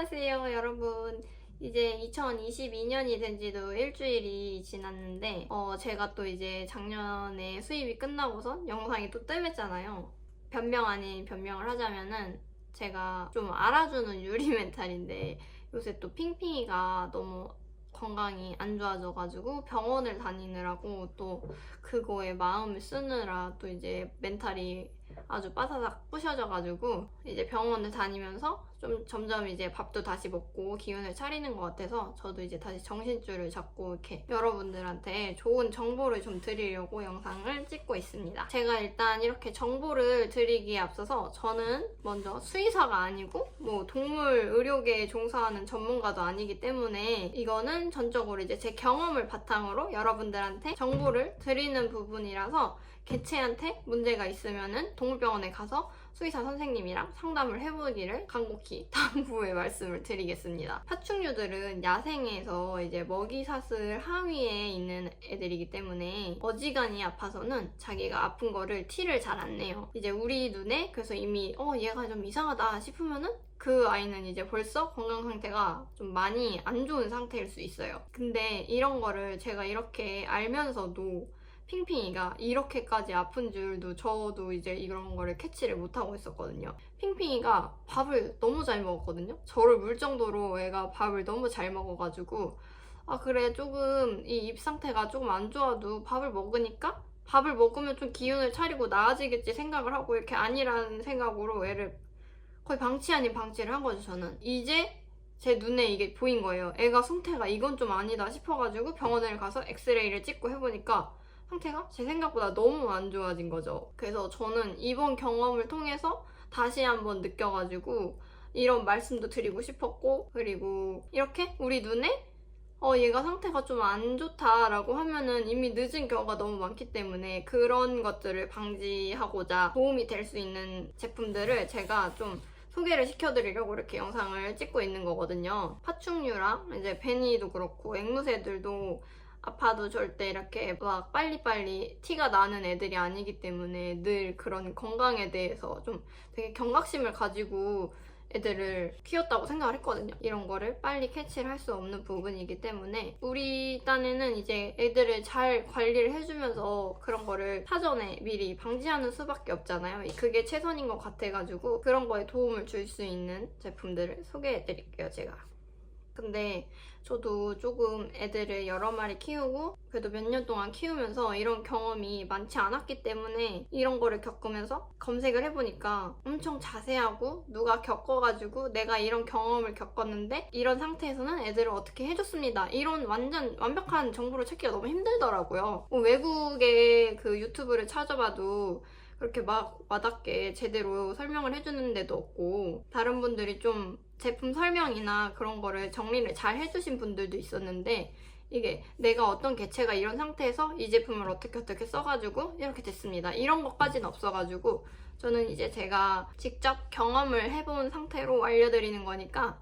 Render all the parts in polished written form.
안녕하세요, 여러분. 이제 2022년이 된 지도 일주일이 지났는데, 제가 또 이제 작년에 수입이 끝나고선 영상이 또 뜸했잖아요. 변명 아닌 변명을 하자면은, 제가 좀 알아주는 유리 멘탈인데, 요새 또 핑핑이가 너무 건강이 안 좋아져가지고 병원을 다니느라고 또 그거에 마음을 쓰느라 또 이제 멘탈이 아주 빠사삭 부셔져가지고 이제 병원을 다니면서 좀 점점 이제 밥도 다시 먹고 기운을 차리는 것 같아서 저도 이제 다시 정신줄을 잡고 이렇게 여러분들한테 좋은 정보를 좀 드리려고 영상을 찍고 있습니다. 제가 일단 이렇게 정보를 드리기에 앞서서 저는 먼저 수의사가 아니고 뭐 동물 의료계에 종사하는 전문가도 아니기 때문에 이거는 전적으로 이제 제 경험을 바탕으로 여러분들한테 정보를 드리는 부분이라서 개체한테 문제가 있으면은 동물병원에 가서 수의사 선생님이랑 상담을 해보기를 간곡히 당부의 말씀을 드리겠습니다. 파충류들은 야생에서 이제 먹이사슬 하위에 있는 애들이기 때문에 어지간히 아파서는 자기가 아픈 거를 티를 잘 안 내요. 이제 우리 눈에 그래서 이미 얘가 좀 이상하다 싶으면은 그 아이는 이제 벌써 건강 상태가 좀 많이 안 좋은 상태일 수 있어요. 근데 이런 거를 제가 이렇게 알면서도 핑핑이가 이렇게까지 아픈 줄도 저도 이제 이런 거를 캐치를 못하고 있었거든요. 핑핑이가 밥을 너무 잘 먹었거든요. 저를 물 정도로 애가 밥을 너무 잘 먹어가지고 그래 조금 이 입 상태가 조금 안 좋아도 밥을 먹으니까 밥을 먹으면 좀 기운을 차리고 나아지겠지 생각을 하고 이렇게 아니라는 생각으로 애를 거의 방치 아닌 방치를 한 거죠. 저는 이제 제 눈에 이게 보인 거예요. 애가 상태가 이건 좀 아니다 싶어가지고 병원을 가서 엑스레이를 찍고 해보니까 상태가 제 생각보다 너무 안 좋아진 거죠. 그래서 저는 이번 경험을 통해서 다시 한번 느껴가지고 이런 말씀도 드리고 싶었고, 그리고 이렇게 우리 눈에 얘가 상태가 좀 안 좋다라고 하면은 이미 늦은 경우가 너무 많기 때문에 그런 것들을 방지하고자 도움이 될 수 있는 제품들을 제가 좀 소개를 시켜드리려고 이렇게 영상을 찍고 있는 거거든요. 파충류랑 이제 베니도 그렇고 앵무새들도 아파도 절대 이렇게 막 빨리빨리 티가 나는 애들이 아니기 때문에 늘 그런 건강에 대해서 좀 되게 경각심을 가지고 애들을 키웠다고 생각을 했거든요. 이런 거를 빨리 캐치를 할 수 없는 부분이기 때문에 우리 딴에는 이제 애들을 잘 관리를 해주면서 그런 거를 사전에 미리 방지하는 수밖에 없잖아요. 그게 최선인 것 같아가지고 그런 거에 도움을 줄 수 있는 제품들을 소개해드릴게요, 제가. 근데 저도 조금 애들을 여러 마리 키우고 그래도 몇 년 동안 키우면서 이런 경험이 많지 않았기 때문에 이런 거를 겪으면서 검색을 해보니까 엄청 자세하고 누가 겪어가지고 내가 이런 경험을 겪었는데 이런 상태에서는 애들을 어떻게 해줬습니다. 이런 완전 완벽한 정보를 찾기가 너무 힘들더라고요. 외국의 그 유튜브를 찾아봐도 그렇게 막 와닿게 제대로 설명을 해주는 데도 없고 다른 분들이 좀 제품 설명이나 그런 거를 정리를 잘 해주신 분들도 있었는데 이게 내가 어떤 개체가 이런 상태에서 이 제품을 어떻게 써가지고 이렇게 됐습니다. 이런 것까지는 없어가지고 저는 이제 제가 직접 경험을 해본 상태로 알려드리는 거니까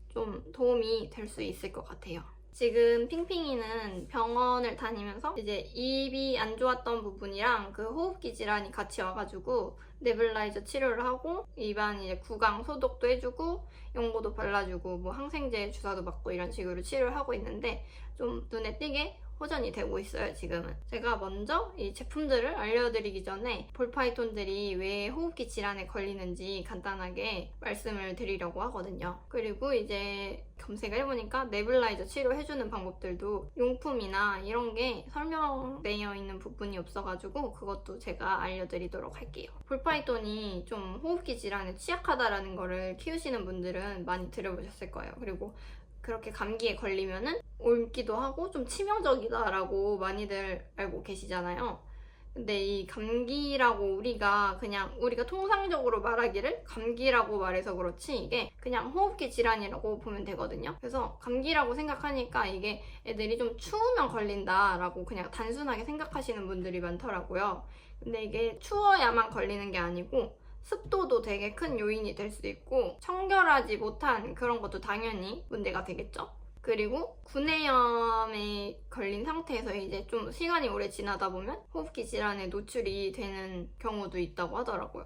좀 도움이 될 수 있을 것 같아요. 지금 핑핑이는 병원을 다니면서 이제 입이 안 좋았던 부분이랑 그 호흡기 질환이 같이 와가지고 네블라이저 치료를 하고 입안 이제 구강 소독도 해주고 연고도 발라주고 뭐 항생제 주사도 맞고 이런 식으로 치료를 하고 있는데 좀 눈에 띄게 호전이 되고 있어요, 지금은. 제가 먼저 이 제품들을 알려드리기 전에 볼파이톤들이 왜 호흡기 질환에 걸리는지 간단하게 말씀을 드리려고 하거든요. 그리고 이제 검색을 해보니까 네블라이저 치료해주는 방법들도 용품이나 이런 게 설명되어 있는 부분이 없어가지고 그것도 제가 알려드리도록 할게요. 볼파이톤이 좀 호흡기 질환에 취약하다라는 거를 키우시는 분들은 많이 들어보셨을 거예요. 그리고 그렇게 감기에 걸리면은 옮기도 하고 좀 치명적이다라고 많이들 알고 계시잖아요. 근데 이 감기라고 우리가 통상적으로 말하기를 감기라고 말해서 그렇지 이게 그냥 호흡기 질환이라고 보면 되거든요. 그래서 감기라고 생각하니까 이게 애들이 좀 추우면 걸린다라고 그냥 단순하게 생각하시는 분들이 많더라고요. 근데 이게 추워야만 걸리는 게 아니고 습도도 되게 큰 요인이 될 수 있고 청결하지 못한 그런 것도 당연히 문제가 되겠죠. 그리고 구내염에 걸린 상태에서 이제 좀 시간이 오래 지나다 보면 호흡기 질환에 노출이 되는 경우도 있다고 하더라고요.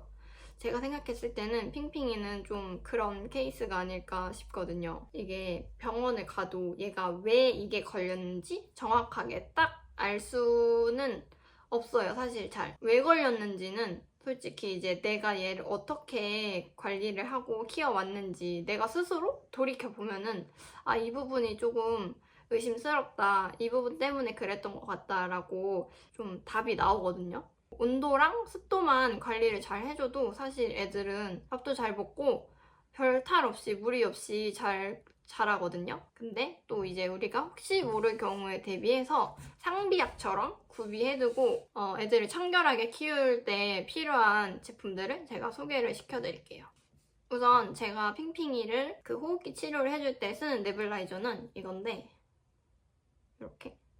제가 생각했을 때는 핑핑이는 좀 그런 케이스가 아닐까 싶거든요. 이게 병원을 가도 얘가 왜 이게 걸렸는지 정확하게 딱 알 수는 없어요, 사실 잘. 왜 걸렸는지는 솔직히 이제 내가 얘를 어떻게 관리를 하고 키워왔는지 내가 스스로 돌이켜보면은 아, 이 부분이 조금 의심스럽다, 이 부분 때문에 그랬던 것 같다라고 좀 답이 나오거든요. 온도랑 습도만 관리를 잘 해줘도 사실 애들은 밥도 잘 먹고 별 탈 없이 무리 없이 잘 자라거든요. 근데 또 이제 우리가 혹시 모를 경우에 대비해서 상비약처럼 구비해두고 애들을 청결하게 키울 때 필요한 제품들을 제가 소개를 시켜드릴게요. 우선 제가 핑핑이를 그 호흡기 치료를 해줄 때 쓰는 네뷸라이저는 이건데,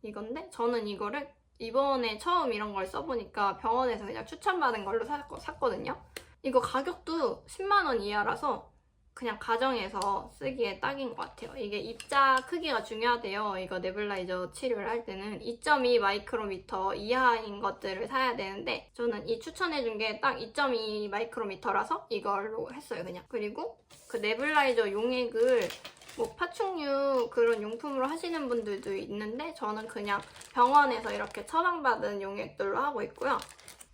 이건데 저는 이거를 이번에 처음 이런 걸 써보니까 병원에서 그냥 추천받은 걸로 샀거든요. 이거 가격도 10만 원 이하라서 그냥 가정에서 쓰기에 딱인 것 같아요. 이게 입자 크기가 중요하대요. 이거 네뷸라이저 치료를 할 때는 2.2 마이크로미터 이하인 것들을 사야 되는데 저는 이 추천해준 게 딱 2.2 마이크로미터라서 이걸로 했어요, 그냥. 그리고 그 네뷸라이저 용액을 뭐 파충류 그런 용품으로 하시는 분들도 있는데 저는 그냥 병원에서 이렇게 처방받은 용액들로 하고 있고요.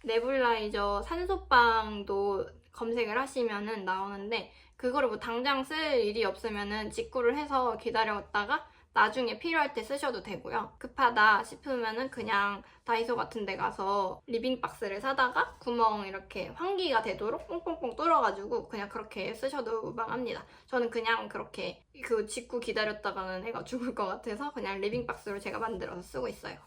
네뷸라이저 산소빵도 검색을 하시면은 나오는데 그거를 뭐 당장 쓸 일이 없으면은 직구를 해서 기다렸다가 나중에 필요할 때 쓰셔도 되고요. 급하다 싶으면은 그냥 다이소 같은 데 가서 리빙박스를 사다가 구멍 이렇게 환기가 되도록 뽕뽕뽕 뚫어가지고 그냥 그렇게 쓰셔도 무방합니다. 저는 그냥 그렇게 그 직구 기다렸다가는 애가 죽을 것 같아서 그냥 리빙박스로 제가 만들어서 쓰고 있어요.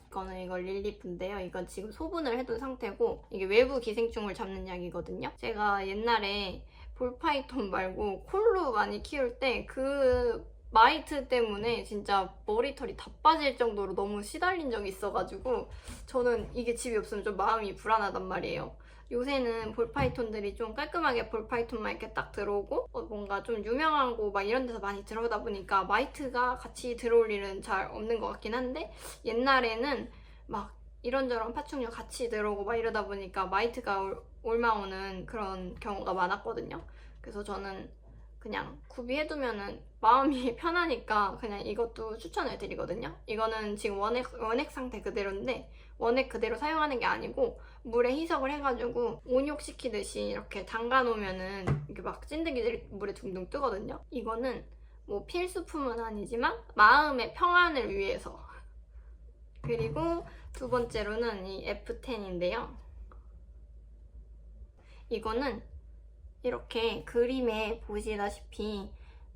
이거 릴리프인데요. 이건 지금 소분을 해둔 상태고 이게 외부 기생충을 잡는 약이거든요. 제가 옛날에 볼파이톤 말고 콜루 많이 키울 때 그 마이트 때문에 진짜 머리털이 다 빠질 정도로 너무 시달린 적이 있어가지고 저는 이게 집이 없으면 좀 마음이 불안하단 말이에요. 요새는 볼파이톤들이 좀 깔끔하게 볼파이톤만 이렇게 딱 들어오고 뭔가 좀 유명한 곳 막 이런 데서 많이 들어오다 보니까 마이트가 같이 들어올 일은 잘 없는 것 같긴 한데 옛날에는 막 이런저런 파충류 같이 들어오고 막 이러다 보니까 마이트가 올라오는 그런 경우가 많았거든요. 그래서 저는 그냥 구비해두면은 마음이 편하니까 그냥 이것도 추천을 드리거든요. 이거는 지금 원액 상태 그대로인데 원액 그대로 사용하는 게 아니고 물에 희석을 해가지고 온욕시키듯이 이렇게 담가놓으면은 이렇게 막 찐득이들이 물에 둥둥 뜨거든요. 이거는 뭐 필수품은 아니지만 마음의 평안을 위해서. 그리고 두 번째로는 이 F10인데요. 이거는 이렇게 그림에 보시다시피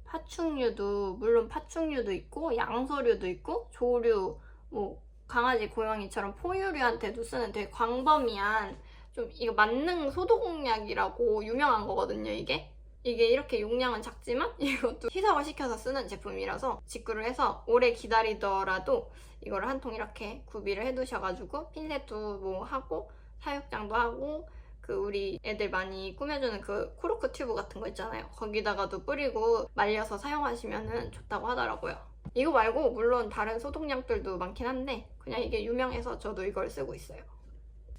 파충류도 물론 파충류도 있고 양서류도 있고 조류, 뭐 강아지, 고양이처럼 포유류한테도 쓰는 되게 광범위한 좀 이거 만능 소독약이라고 유명한 거거든요. 이게 이렇게 용량은 작지만 이것도 희석을 시켜서 쓰는 제품이라서 직구를 해서 오래 기다리더라도 이거를 한 통 이렇게 구비를 해두셔가지고 핀셋도 뭐 하고 사육장도 하고 그 우리 애들 많이 꾸며주는 그 코르크 튜브 같은 거 있잖아요. 거기다가도 뿌리고 말려서 사용하시면 좋다고 하더라고요. 이거 말고 물론 다른 소독약들도 많긴 한데 그냥 이게 유명해서 저도 이걸 쓰고 있어요.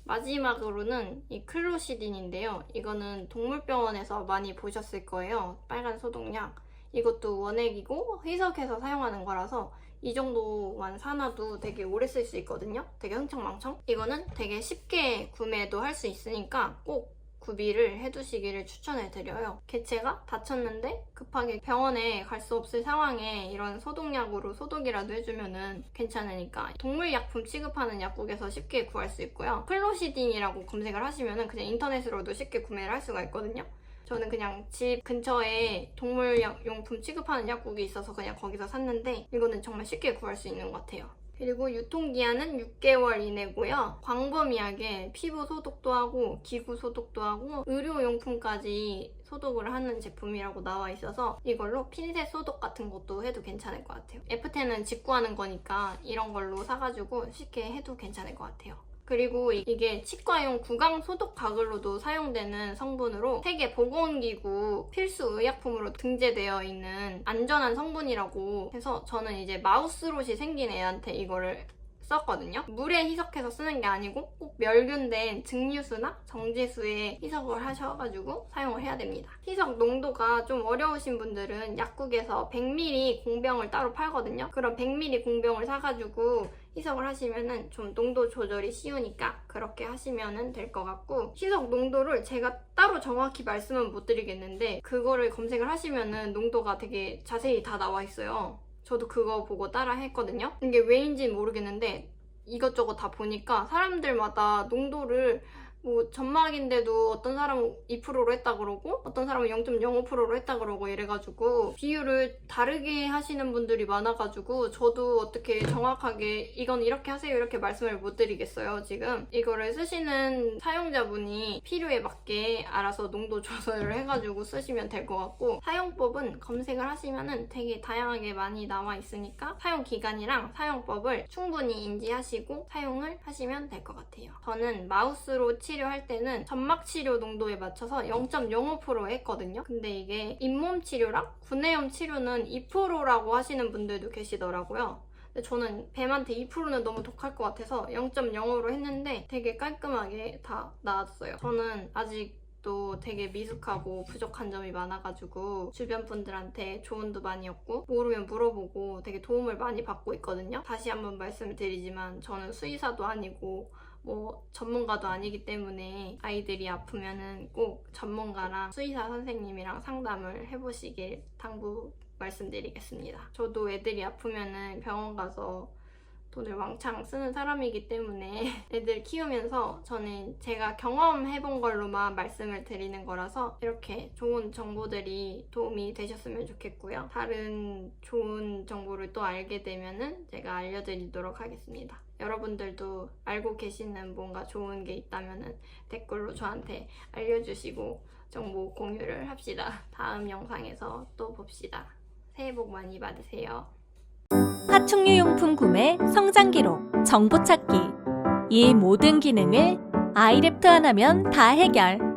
마지막으로는 이 클로시딘인데요. 이거는 동물병원에서 많이 보셨을 거예요. 빨간 소독약. 이것도 원액이고 희석해서 사용하는 거라서 이 정도만 사놔도 되게 오래 쓸 수 있거든요. 되게 흥청망청. 이거는 되게 쉽게 구매도 할 수 있으니까 꼭 구비를 해두시기를 추천을 드려요. 개체가 다쳤는데 급하게 병원에 갈 수 없을 상황에 이런 소독약으로 소독이라도 해주면은 괜찮으니까 동물약품 취급하는 약국에서 쉽게 구할 수 있고요. 클로시딘이라고 검색을 하시면은 그냥 인터넷으로도 쉽게 구매를 할 수가 있거든요. 저는 그냥 집 근처에 동물용품 취급하는 약국이 있어서 그냥 거기서 샀는데 이거는 정말 쉽게 구할 수 있는 것 같아요. 그리고 유통기한은 6개월 이내고요. 광범위하게 피부 소독도 하고 기구 소독도 하고 의료용품까지 소독을 하는 제품이라고 나와 있어서 이걸로 핀셋 소독 같은 것도 해도 괜찮을 것 같아요. F10은 직구하는 거니까 이런 걸로 사가지고 쉽게 해도 괜찮을 것 같아요. 그리고 이게 치과용 구강 소독 가글로도 사용되는 성분으로 세계보건기구 필수 의약품으로 등재되어 있는 안전한 성분이라고 해서 저는 이제 마우스롯이 생긴 애한테 이거를 썼거든요. 물에 희석해서 쓰는 게 아니고 꼭 멸균된 증류수나 정제수에 희석을 하셔가지고 사용을 해야 됩니다. 희석 농도가 좀 어려우신 분들은 약국에서 100ml 공병을 따로 팔거든요. 그럼 100ml 공병을 사가지고 희석을 하시면은 좀 농도 조절이 쉬우니까 그렇게 하시면 될 것 같고, 희석 농도를 제가 따로 정확히 말씀은 못 드리겠는데 그거를 검색을 하시면은 농도가 되게 자세히 다 나와 있어요. 저도 그거 보고 따라 했거든요. 이게 왜인지는 모르겠는데 이것저것 다 보니까 사람들마다 농도를 뭐 점막인데도 어떤 사람은 2%로 했다 그러고 어떤 사람은 0.05%로 했다 그러고 이래가지고 비율을 다르게 하시는 분들이 많아가지고 저도 어떻게 정확하게 이건 이렇게 하세요 이렇게 말씀을 못 드리겠어요. 지금 이거를 쓰시는 사용자분이 필요에 맞게 알아서 농도 조절을 해가지고 쓰시면 될 것 같고, 사용법은 검색을 하시면은 되게 다양하게 많이 나와 있으니까 사용 기간이랑 사용법을 충분히 인지하시고 사용을 하시면 될 것 같아요. 저는 마우스로 치료할 때는 점막 치료 농도에 맞춰서 0.05% 했거든요. 근데 이게 잇몸 치료랑 구내염 치료는 2%라고 하시는 분들도 계시더라고요. 근데 저는 뱀한테 2%는 너무 독할 것 같아서 0.05로 했는데 되게 깔끔하게 다 나았어요. 저는 아직도 되게 미숙하고 부족한 점이 많아가지고 주변 분들한테 조언도 많이 얻고 모르면 물어보고 되게 도움을 많이 받고 있거든요. 다시 한번 말씀을 드리지만 저는 수의사도 아니고 뭐 전문가도 아니기 때문에 아이들이 아프면은 꼭 전문가랑 수의사 선생님이랑 상담을 해보시길 당부 말씀드리겠습니다. 저도 애들이 아프면은 병원 가서 돈을 왕창 쓰는 사람이기 때문에 애들 키우면서 저는 제가 경험해본 걸로만 말씀을 드리는 거라서 이렇게 좋은 정보들이 도움이 되셨으면 좋겠고요. 다른 좋은 정보를 또 알게 되면은 제가 알려드리도록 하겠습니다. 여러분들도 알고 계시는 뭔가 좋은 게 있다면은 댓글로 저한테 알려주시고 정보 공유를 합시다. 다음 영상에서 또 봅시다. 새해 복 많이 받으세요. 파충류용품 구매, 성장 기록, 정보 찾기. 이 모든 기능을 아이랩트 하나면 다 해결.